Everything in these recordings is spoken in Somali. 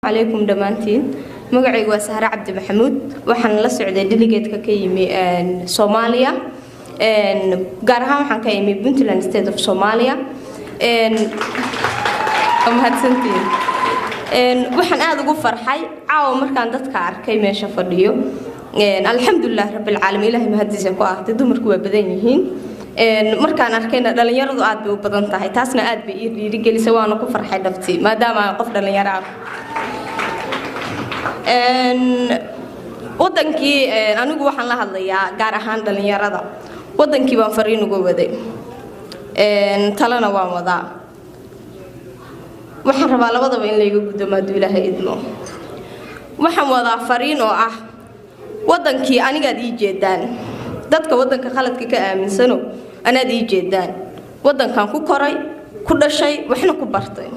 عليكم دمانتين مقعي وسهرة عبد محمود وحن لسعودي ديليجيت كيمي صوماليا قارها وحن كيمي بنتلاند ستيت اوف صوماليا هادسنتين وحن aad ugu farxay caaw markaan dadka arkay meesha fadhiyo alxamdulillah rabbil alamin ilaahay mahadiisa ku ahtay dumarku waa badan yihiin markaan arkayna dhalinyaradu aad bay u badan tahay taasna aad bay ii dhiirigelisay waana ku farxay dhabtii maadaama aan qof dhalinyaro ah wadankii anigu waxaan la hadlayaa gaar ahaan dhalinyarada wadankii baan fariin ugu waday talana waan wadaa waxaan rabaa labadaba in la iga gudoomo Ilaahay idmo waxaan wadaa fariin oo ah wadankii aniga ii jeedaan dadka wadanka khaladka ka aaminsano anaad ii jeedaan wadankan ku koray ku dhashay waxna ku bartay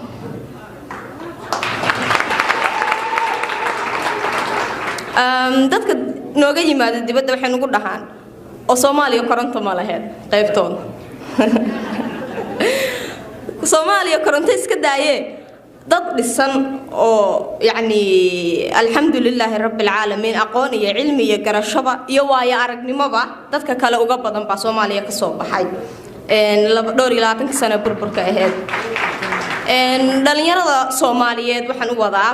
dadka nooga yimaado dibadda waxay nagu dhahaan oo Soomaaliya koronto ma lahayd qaybtoon Soomaaliya koronto iska daayay dad dhisan oo yani alxamdulillah rabbil alamin aqoon iyo cilmi iyo garashaba iyo waaya aragnimoba dadka kale uga badan ba Soomaaliya ka soo baxay dhowr iyo 20 sano burburka ahayd dhalinyarada Soomaaliyeed waxaan u wadaa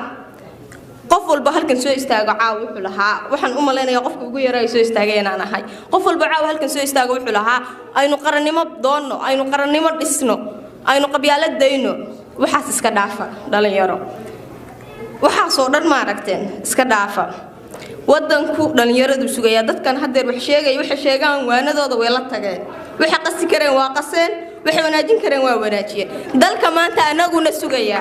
qof walba halkan soo istaago caaw wuxuu lahaa waxaan u maleynayaa qofka ugu yaray soo istaagay inaan ahay qof walba caaw halkan soo istaago wuxuu lahaa aynu qarannimo doonno aynu qarannimo dhisno aynu qabyaalad dayno waxaas iska dhaafa dhalinyaro waxaas oo dhan ma aragteen iska dhaafa wadanku dhalinyaradu sugaya dadkan hadeer wax sheegay waxa sheegaan waanadooda way la tageen waxa qasi kareen waa qaseen waxa wanaajin kareen waa wanaajiyeen dalka maanta anaguna sugaya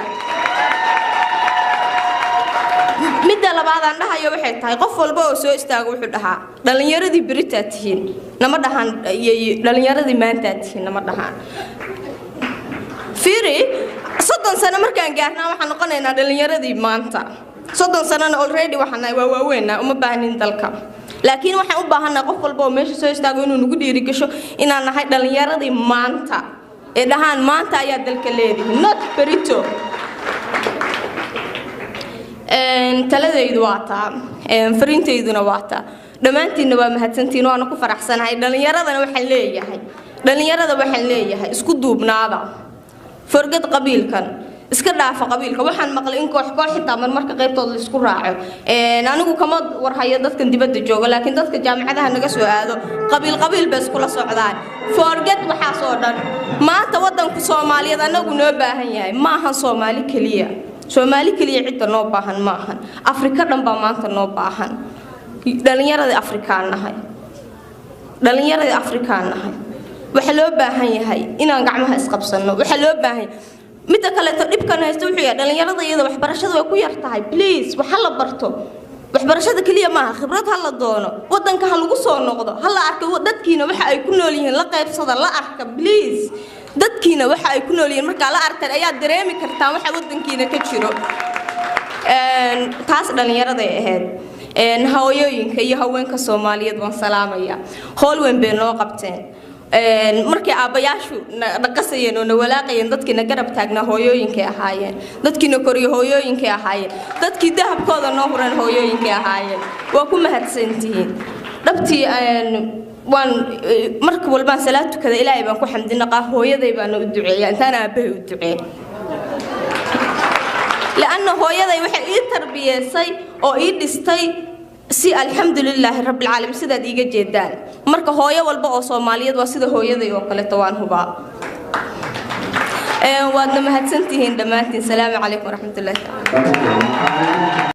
midda labaad aan dhahayo waxay tahay qof walba oo soo istaago wuxuu dhahaa dhalinyaradii berita tihiin nama dhahan dhalinyaradii maanta tihiin nama dhahan fiiri 30 sano markaan gaarnaa waxaan noqonaynaa dhalinyaradii maanta 30 sanana already waxaan waa waaweynaa uma baahnin dalka laakiin waxaan u baahanahay qof walba oo meesha soo istaago inuu nagu dhiirigasho inaan nahay dhalinyaradii maanta ee dhahaan maanta ayaa dalka leedahay not berito taladaydu waa taa fariintayduna waa taa dhamaantiina waa mahadsantiin waana ku faraxsanahay dhalinyaradana waxaan leeyahay isku duubnaada forgad qabiilkan iska dhaafa qabiilka waxaan maqlay in koox xitaa marka qaybtooda la isku raaco anigu kama warhayo dadkan dibadda jooga laakiin dadka jaamacadaha naga soo aado qabiil bay isku la socdaan forgad waxa soo dhan maanta wadanka Soomaaliyeed anagu noo baahan yahay ma aha Soomaali kaliya cid noo baahan ma ahan Afrika dhan baa maanta noo baahan dhalinyarada Afrikaan nahay waxa loo baahan yahay inaan gacmaha isqabsano waxa loo baahan midda kale dibkan haysto wuxuu yahay dhalinyarada iyada waxbarashada way ku yar tahay please waxa la barto waxbarashada kaliya ma aha khibrad hal la doono wadanka hal lagu soo noqdo hal la arko dadkiina waxa ay ku nool yihiin la qaybsada la arka please dadkiina waxa ay ku nool yihiin marka la arkan ayaa dareemi kartaa waxa wadankiina ka jiro taas dhalinyarada ay ahayd haweenka iyo haweenka Soomaaliyeed waan salaamaya hool weyn bay noo qabteen markii aabayaashu dhaqasayeen oo walaaqayeen dadkina garab taagna hooyooyinkay ahaayeen dadkina koriyo hooyooyinkay ahaayeen dadkii dahabkooda noo huran hooyooyinkay ahaayeen waa ku mahadsantihiin dhabtii waan marka walba salaad tukada Ilaahay baan ku xamdinaqaa hooyaday baan u duceeyaa intaan aabahay u duceeyay laana hooyaday waxay ii tarbiyeysay oo ii dhistay si alxamdulillah rabbil alamin sida iiga jeedaan marka hooyo walba oo Soomaaliyeed waa sida hooyaday oo kale tawaan hubaa waad mahadsantihiin dhamaantiin salaamu calaykum waraxmatullaahi